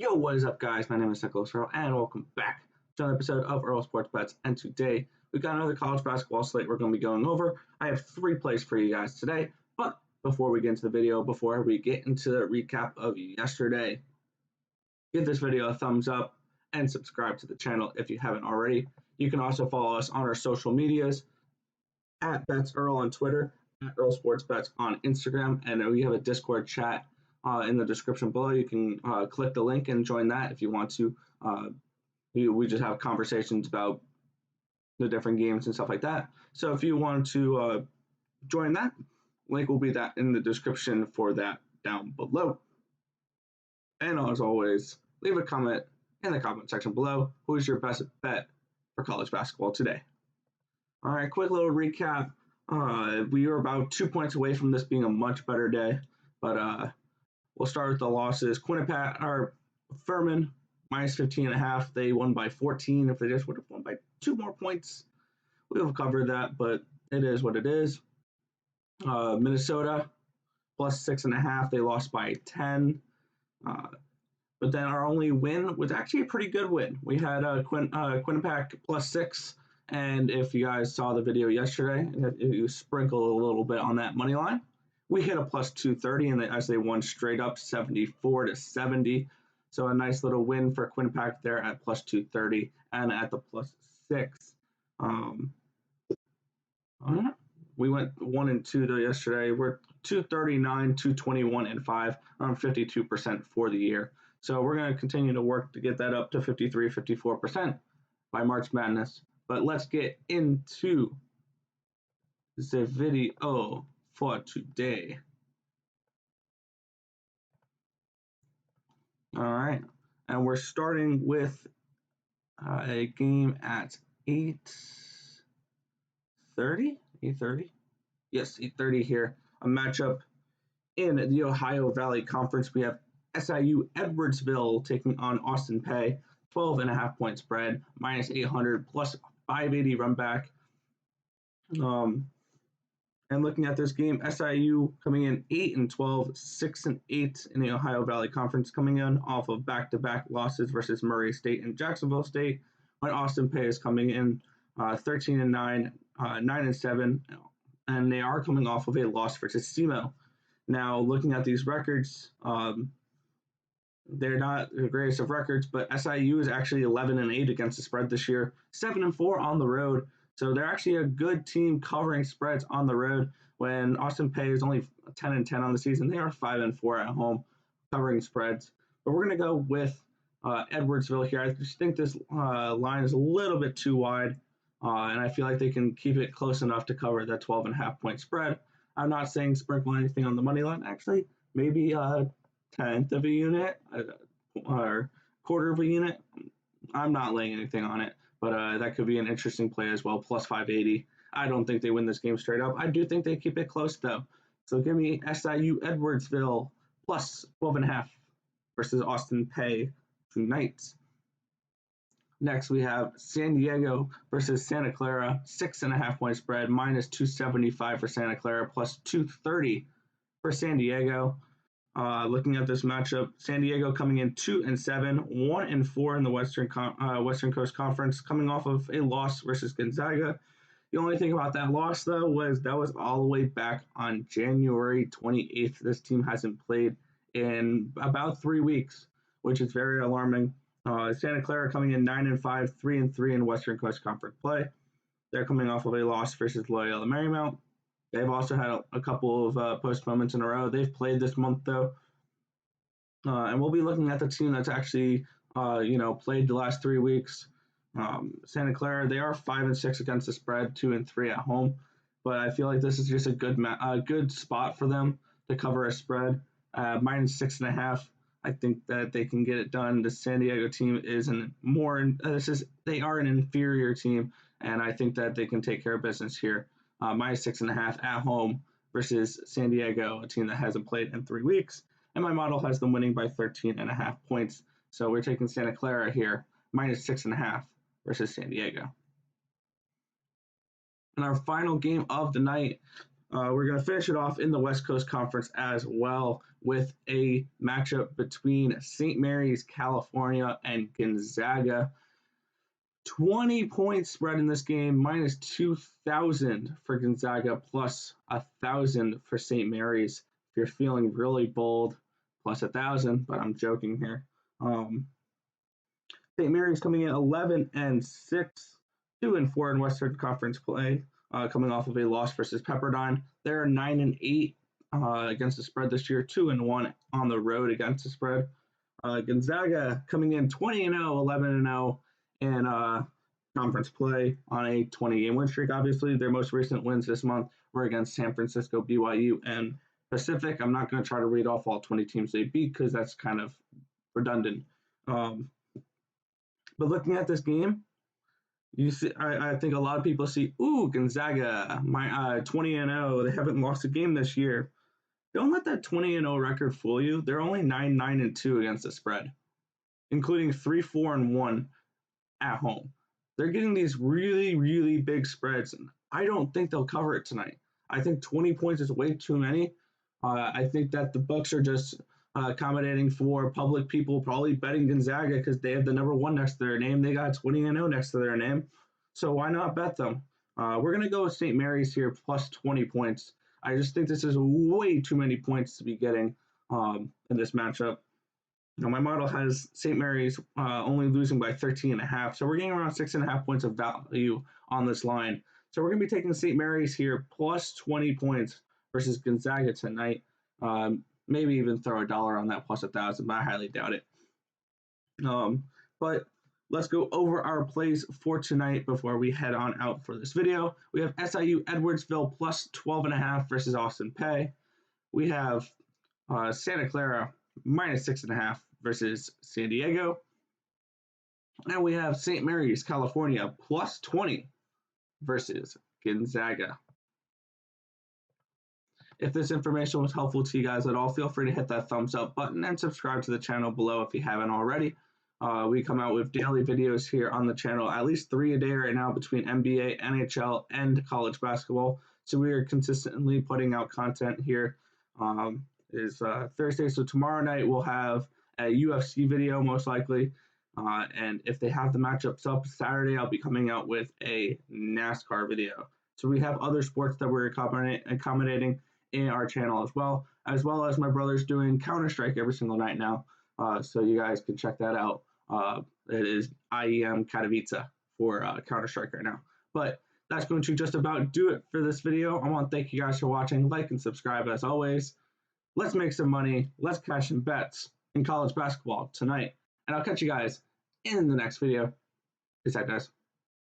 Yo, what is up, guys? My name is Nicholas Earl, and welcome back to another episode of Earl Sports Bets. And today, we've got another college basketball slate we're going to be going over. I have 3 plays for you guys today, but before we get into the video, before we get into the recap of yesterday, give this video a thumbs up and subscribe to the channel if you haven't already. You can also follow us on our social medias at BetsEarl on Twitter, at Earl Sports Bets on Instagram, and we have a Discord chat in the description below. You can click the link and join that if you want to. We just have conversations about the different games and stuff like that. So if you want to join that, link will be that in the description for that down below. And as always, leave a comment in the comment section below. Who is your best bet for college basketball today? All right, quick little recap. We were about 2 points away from this being a much better day, but we'll start with the losses. Furman, minus 15.5. They won by 14. If they just would have won by 2 more points, we would have covered that, but it is what it is. Minnesota, plus 6.5. They lost by 10. But then our only win was actually a pretty good win. We had Quinnipiac plus 6. And if you guys saw the video yesterday, if you sprinkle a little bit on that money line, we hit a plus 230, and as they won straight up 74-70. So a nice little win for Quinnipiac there at plus 230 and at the plus 6. We went 1 and 2 yesterday. We're 239, 221, and 5, around 52% for the year. So we're going to continue to work to get that up to 53, 54% by March Madness. But let's get into the video for today. All right, and we're starting with a game at 8:30. 8:30? Yes, 8:30 here. A matchup in the Ohio Valley Conference. We have SIU Edwardsville taking on Austin Peay. 12.5 point spread, minus 800, plus 580 run back. And looking at this game, SIU coming in 8-12, 6-8 in the Ohio Valley Conference, coming in off of back-to-back losses versus Murray State and Jacksonville State. When Austin Peay is coming in 13-9, 9-7, and they are coming off of a loss versus SEMO. Now, looking at these records, they're not the greatest of records, but SIU is actually 11-8 against the spread this year, 7-4 on the road. So they're actually a good team covering spreads on the road. When Austin Peay is only 10-10 on the season, they are 5-4 at home covering spreads. But we're going to go with Edwardsville here. I just think this line is a little bit too wide, and I feel like they can keep it close enough to cover that 12.5 point spread. I'm not saying sprinkle anything on the money line. Actually, maybe a tenth of a unit or quarter of a unit. I'm not laying anything on it, but that could be an interesting play as well, plus 580. I don't think they win this game straight up. I do think they keep it close, though. So give me SIU Edwardsville plus 12.5 versus Austin Peay tonight. Next, we have San Diego versus Santa Clara, 6.5 point spread, minus 275 for Santa Clara, plus 230 for San Diego. Looking at this matchup, San Diego coming in 2-7, 1-4 in the Western Coast Conference, coming off of a loss versus Gonzaga. The only thing about that loss, though, was that was all the way back on January 28th. This team hasn't played in about 3 weeks, which is very alarming. Santa Clara coming in 9-5, 3-3 in Western Coast Conference play. They're coming off of a loss versus Loyola Marymount. They've also had a couple of postponements in a row. They've played this month, though. And we'll be looking at the team that's actually, played the last 3 weeks. Santa Clara, they are 5-6 against the spread, 2-3 at home. But I feel like this is just a good spot for them to cover a spread. Minus 6.5. I think that they can get it done. The San Diego team they are an inferior team, and I think that they can take care of business here. Minus 6.5 at home versus San Diego, a team that hasn't played in 3 weeks. And my model has them winning by 13.5 points. So we're taking Santa Clara here, minus 6.5 versus San Diego. And our final game of the night, We're going to finish it off in the West Coast Conference as well with a matchup between St. Mary's, California, and Gonzaga. 20-point spread in this game, minus 2,000 for Gonzaga, plus 1,000 for St. Mary's. If you're feeling really bold, plus 1,000, but I'm joking here. St. Mary's coming in 11-6, 2-4 in Western Conference play, coming off of a loss versus Pepperdine. They're 9-8 against the spread this year, 2-1 on the road against the spread. Gonzaga coming in 20-0, 11-0 in conference play on a 20-game win streak. Obviously, their most recent wins this month were against San Francisco, BYU, and Pacific. I'm not going to try to read off all 20 teams they beat because that's kind of redundant. But looking at this game, you see, I think a lot of people see, Gonzaga, 20-0. They haven't lost a game this year. Don't let that 20-0 record fool you. They're only 9-2 against the spread, including 3-4-1 at home. They're getting these really, really big spreads, and I don't think they'll cover it tonight. I think 20 points is way too many. I think that the Bucks are just accommodating for public people probably betting Gonzaga because they have the number 1 next to their name. They got 20-0 next to their name. So why not bet them? We're going to go with St. Mary's here, plus 20 points. I just think this is way too many points to be getting in this matchup. My model has St. Mary's only losing by 13.5, so we're getting around 6.5 points of value on this line. So we're going to be taking St. Mary's here, plus 20 points versus Gonzaga tonight. Maybe even throw $1 on that plus 1,000, but I highly doubt it. But let's go over our plays for tonight before we head on out for this video. We have SIU Edwardsville plus 12.5 versus Austin Peay. We have Santa Clara minus 6.5 versus San Diego. And we have St. Mary's, California plus 20 versus Gonzaga. If this information was helpful to you guys at all, feel free to hit that thumbs up button and subscribe to the channel below if you haven't already. We come out with daily videos here on the channel, at least 3 a day right now between NBA, NHL, and college basketball. So we are consistently putting out content here. Is Thursday, so tomorrow night we'll have a UFC video most likely. And if they have the matchups up Saturday, I'll be coming out with a NASCAR video. So we have other sports that we're accommodating in our channel as well as my brother's doing Counter-Strike every single night now. So you guys can check that out. It is IEM Katowice for Counter-Strike right now. But that's going to just about do it for this video. I want to thank you guys for watching. Like and subscribe as always. Let's make some money. Let's cash some bets in college basketball tonight. And I'll catch you guys in the next video. Peace out, guys.